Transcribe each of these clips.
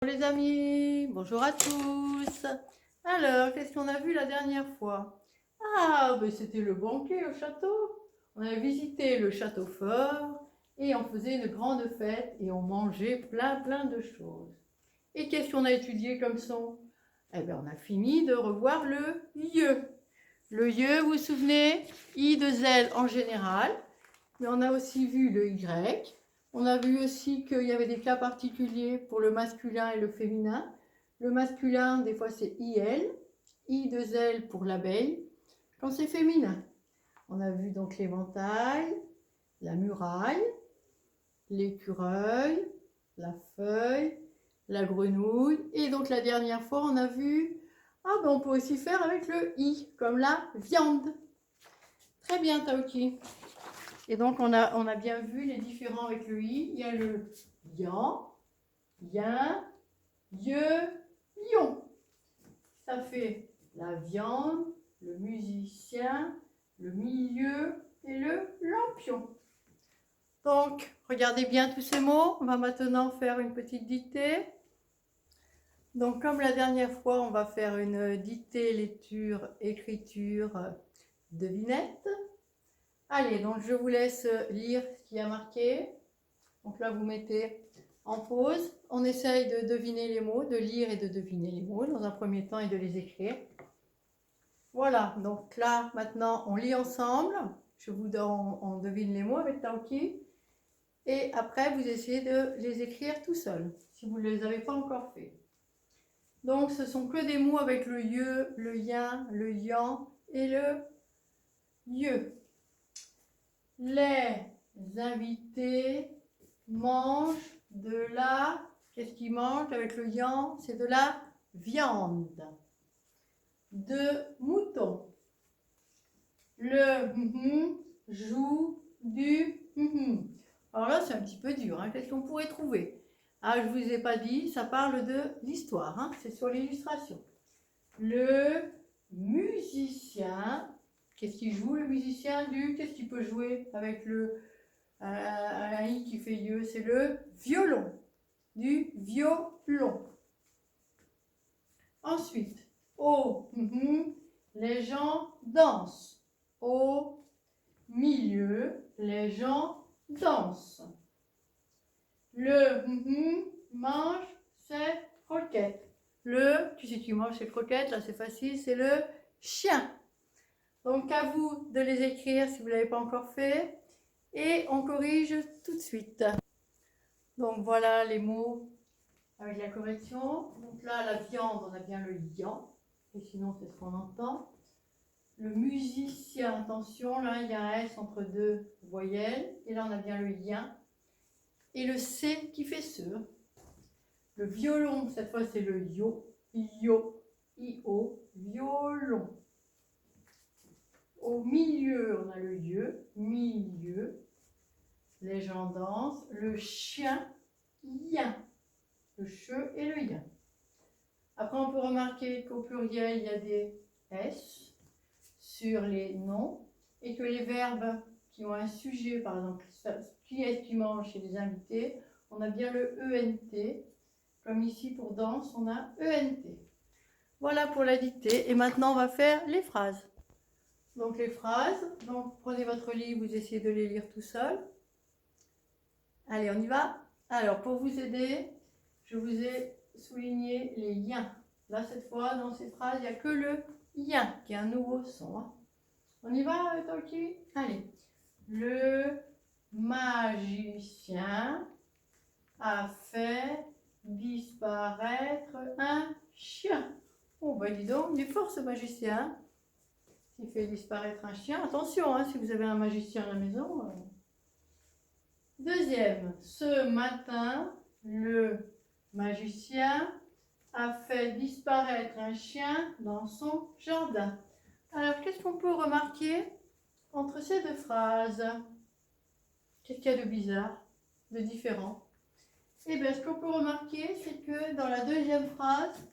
Bonjour les amis, bonjour à tous. Alors, qu'est-ce qu'on a vu la dernière fois? Ah, ben c'était le banquet au château. On a visité le château fort et on faisait une grande fête et on mangeait plein de choses. Et qu'est-ce qu'on a étudié comme son? Eh bien, on a fini de revoir le yeux. Le yeux, vous vous souvenez? I de Z en général, mais on a aussi vu le Y. On a vu aussi qu'il y avait des cas particuliers pour le masculin et le féminin. Le masculin, des fois, c'est IL, I de L pour l'abeille, quand c'est féminin. On a vu donc l'éventail, la muraille, l'écureuil, la feuille, la grenouille. Et donc la dernière fois, on a vu, on peut aussi faire avec le I, comme la viande. Très bien, Taoki. Et donc, on a bien vu les différents avec le i. Il y a le yan, yin, yeux, lion. Ça fait la viande, le musicien, le milieu et le lampion. Donc, regardez bien tous ces mots. On va maintenant faire une petite dictée. Donc, comme la dernière fois, on va faire une dictée, lecture, écriture, devinette. Allez, donc je vous laisse lire ce qui a marqué. Donc là, vous mettez en pause. On essaye de deviner les mots, de lire et de deviner les mots dans un premier temps et de les écrire. Voilà, donc là, maintenant, on lit ensemble. On devine les mots avec Taoki. Et après, vous essayez de les écrire tout seul, si vous ne les avez pas encore fait. Donc, ce sont que des mots avec le yeux, le yin, le yang et le yeux. Les invités mangent de la... Qu'est-ce qu'ils mangent avec le yang? C'est de la viande. De mouton. Le joue du Alors là, c'est un petit peu dur. Qu'est-ce qu'on pourrait trouver? Ah, je ne vous ai pas dit, ça parle de l'histoire. C'est sur l'illustration. Le musicien... Qu'est-ce qu'il joue, le musicien du... Qu'est-ce qu'il peut jouer avec le... un i qui fait yeux? C'est le violon. Du violon. Ensuite, les gens dansent. Au milieu, les gens dansent. Le mange ses croquettes. Le, tu sais qui mange ses croquettes, là c'est facile, c'est le chien. Donc à vous de les écrire si vous ne l'avez pas encore fait. Et on corrige tout de suite. Donc voilà les mots avec la correction. Donc là, la viande, on a bien le yan. Et sinon, c'est ce qu'on entend. Le musicien, attention, là, il y a un S entre deux voyelles. Et là, on a bien le yin. Et le C qui fait ce. Le violon, cette fois, c'est le yo. Yo, I-O, violon. Au milieu, on a le yeux, milieu. Les gens dansent. Le chien, yin. Le che et le yin. Après, on peut remarquer qu'au pluriel, il y a des S sur les noms et que les verbes qui ont un sujet, par exemple, qui est-ce qui mange chez les invités, on a bien le ENT. Comme ici, pour danse, on a ENT. Voilà pour la dictée. Et maintenant, on va faire les phrases. Donc, les phrases. Donc, prenez votre livre, vous essayez de les lire tout seul. Allez, on y va. Alors, pour vous aider, je vous ai souligné les yins. Là, cette fois, dans ces phrases, il n'y a que le yin qui est un nouveau son. On y va, Toki? Allez. Le magicien a fait disparaître un chien. Oh, bah dis donc, il est fort ce magicien. S'il fait disparaître un chien, attention, si vous avez un magicien à la maison. Deuxième, ce matin, le magicien a fait disparaître un chien dans son jardin. Alors, qu'est-ce qu'on peut remarquer entre ces deux phrases? Qu'est-ce qu'il y a de bizarre, de différent? Eh bien, ce qu'on peut remarquer, c'est que dans la deuxième phrase,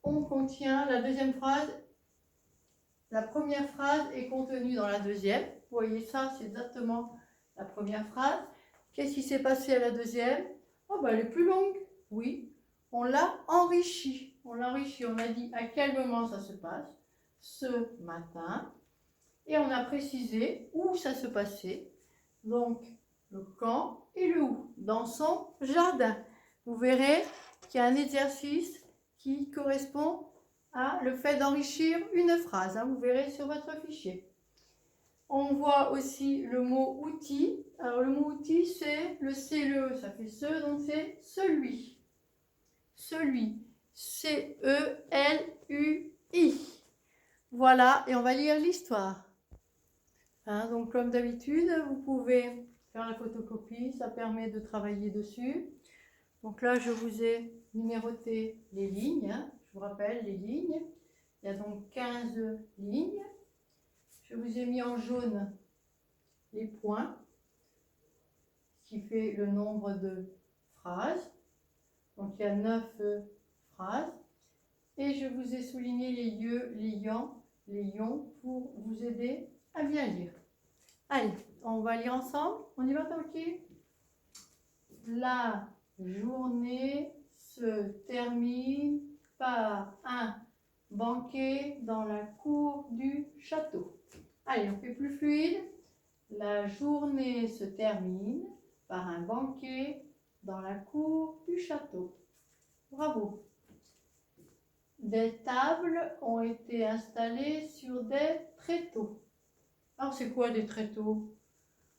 on contient la deuxième phrase. La première phrase est contenue dans la deuxième. Vous voyez ça, c'est exactement la première phrase. Qu'est-ce qui s'est passé à la deuxième? Oh, ben, elle est plus longue. Oui, on l'a enrichi. On l'a enrichi, on a dit à quel moment ça se passe, ce matin, et on a précisé où ça se passait, donc le quand et le où, dans son jardin. Vous verrez qu'il y a un exercice qui correspond à le fait d'enrichir une phrase, hein, vous verrez sur votre fichier. On voit aussi le mot outil. Alors le mot outil, c'est le C, le E, ça fait ce, donc c'est celui. Celui. C-E-L-U-I. Voilà, et on va lire l'histoire. Hein, donc comme d'habitude, vous pouvez faire la photocopie, ça permet de travailler dessus. Donc là, je vous ai numéroté les lignes, hein, je vous rappelle les lignes. Il y a donc 15 lignes. Je vous ai mis en jaune les points, ce qui fait le nombre de phrases. Donc il y a 9 phrases. Et je vous ai souligné les lieux, les ions pour vous aider à bien lire. Allez, on va lire ensemble. On y va, Taoki? La journée se termine par un banquet dans la cour du château. Allez, on fait plus fluide. La journée se termine par un banquet dans la cour du château. Bravo. Des tables ont été installées sur des tréteaux. Alors, c'est quoi des tréteaux?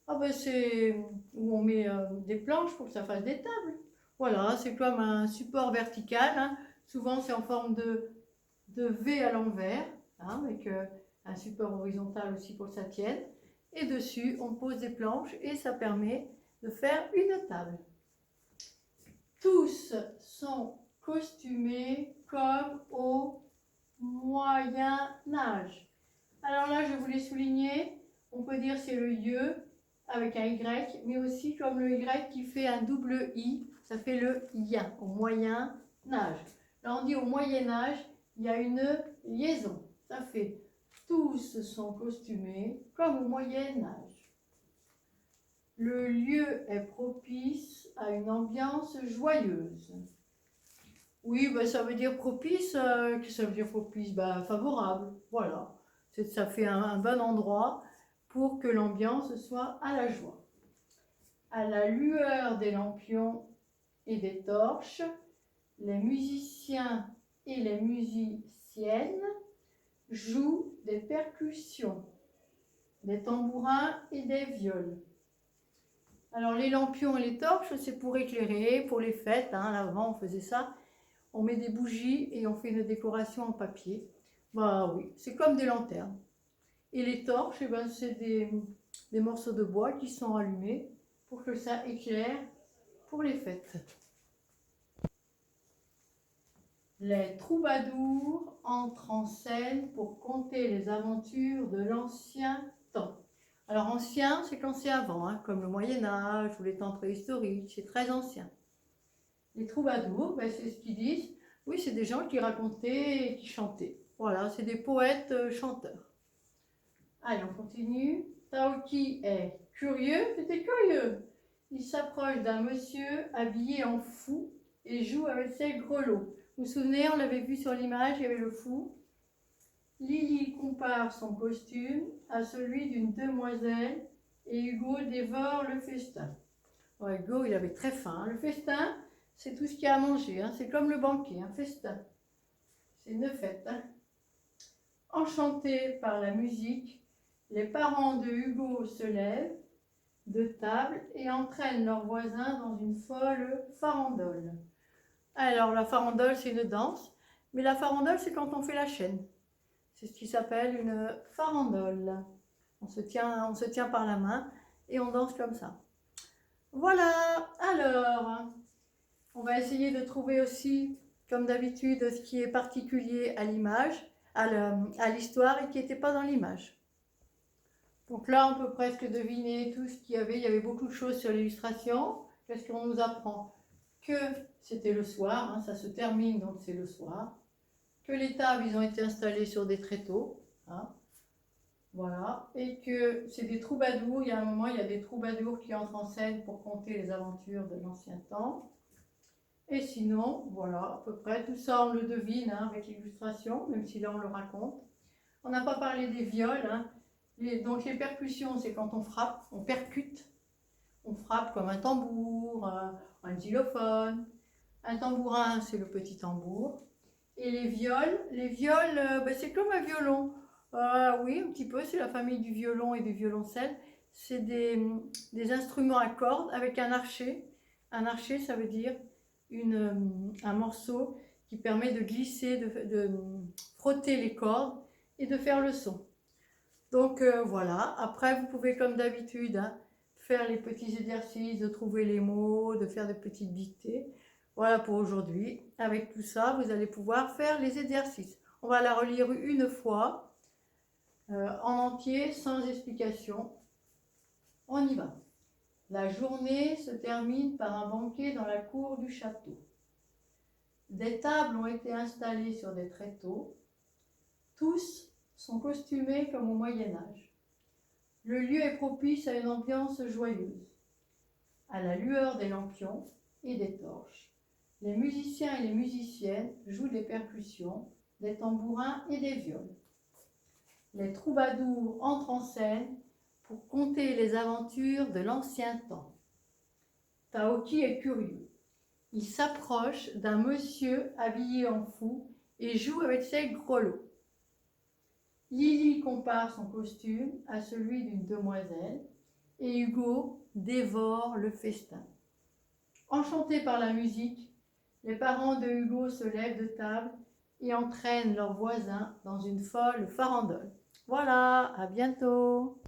Ah ben c'est où on met des planches pour que ça fasse des tables. Voilà, c'est comme un support vertical. Hein. Souvent, c'est en forme de V à l'envers, hein, avec un support horizontal aussi pour que ça tienne. Et dessus, on pose des planches et ça permet de faire une table. Tous sont costumés comme au Moyen Âge. Alors là, je voulais souligner, on peut dire c'est le lieu avec un Y, mais aussi comme le Y qui fait un double I, ça fait le ien, au Moyen Âge. Là, on dit au Moyen Âge, il y a une liaison. Ça fait tous sont costumés comme au Moyen Âge. Le lieu est propice à une ambiance joyeuse. Oui, ben, ça veut dire propice. Qu'est-ce que ça veut dire propice? Ben, favorable. Voilà. Ça fait un bon endroit pour que l'ambiance soit à la joie. À la lueur des lampions et des torches, les musiciens et les musiciennes jouent des percussions, des tambourins et des viols. Alors les lampions et les torches, c'est pour éclairer, pour les fêtes. Hein, avant, on faisait ça. On met des bougies et on fait une décoration en papier. Bah oui, c'est comme des lanternes. Et les torches, eh ben, c'est des morceaux de bois qui sont allumés pour que ça éclaire pour les fêtes. Les troubadours entrent en scène pour conter les aventures de l'ancien temps. Alors ancien, c'est quand c'est avant, hein, comme le Moyen-Âge ou les temps préhistoriques, c'est très ancien. Les troubadours, ben, c'est ce qu'ils disent. Oui, c'est des gens qui racontaient et qui chantaient. Voilà, c'est des poètes chanteurs. Allez, on continue. Taoki est curieux, c'était curieux. Il s'approche d'un monsieur habillé en fou et joue avec ses grelots. Vous vous souvenez, on l'avait vu sur l'image, il y avait le fou. Lily compare son costume à celui d'une demoiselle et Hugo dévore le festin. Ouais, Hugo, il avait très faim. Le festin, c'est tout ce qu'il y a à manger. Hein. C'est comme le banquet, un festin. C'est une fête. Hein. Enchantés par la musique, les parents de Hugo se lèvent de table et entraînent leurs voisins dans une folle farandole. Alors, la farandole, c'est une danse, mais la farandole, c'est quand on fait la chaîne. C'est ce qui s'appelle une farandole. On se tient par la main et on danse comme ça. Voilà, alors, on va essayer de trouver aussi, comme d'habitude, ce qui est particulier à l'image, à l'histoire et qui n'était pas dans l'image. Donc là, on peut presque deviner tout ce qu'il y avait. Il y avait beaucoup de choses sur l'illustration. Qu'est-ce qu'on nous apprend? Que c'était le soir, hein, ça se termine, donc c'est le soir. Que les tables, ils ont été installées sur des tréteaux. Hein, voilà. Et que c'est des troubadours. Il y a un moment, il y a des troubadours qui entrent en scène pour conter les aventures de l'ancien temps. Et sinon, voilà, à peu près, tout ça on le devine hein, avec l'illustration, même si là on le raconte. On n'a pas parlé des viols. Hein. Donc les percussions, c'est quand on frappe, on percute. On frappe comme un tambour, un xylophone. Un tambourin, c'est le petit tambour. Et les viols, c'est comme un violon. Oui, un petit peu, c'est la famille du violon et du violoncelle. C'est des instruments à cordes avec un archet. Un archet, ça veut dire un morceau qui permet de glisser, de frotter les cordes et de faire le son. Donc voilà, après vous pouvez comme d'habitude hein, faire les petits exercices, de trouver les mots, de faire des petites dictées. Voilà pour aujourd'hui. Avec tout ça, vous allez pouvoir faire les exercices. On va la relire une fois, en entier, sans explication. On y va. La journée se termine par un banquet dans la cour du château. Des tables ont été installées sur des tréteaux. Tous sont costumés comme au Moyen-Âge. Le lieu est propice à une ambiance joyeuse. À la lueur des lampions et des torches, les musiciens et les musiciennes jouent des percussions, des tambourins et des viols. Les troubadours entrent en scène pour conter les aventures de l'ancien temps. Taoki est curieux. Il s'approche d'un monsieur habillé en fou et joue avec ses grelots. Lily compare son costume à celui d'une demoiselle et Hugo dévore le festin. Enchantés par la musique, les parents de Hugo se lèvent de table et entraînent leurs voisins dans une folle farandole. Voilà, à bientôt!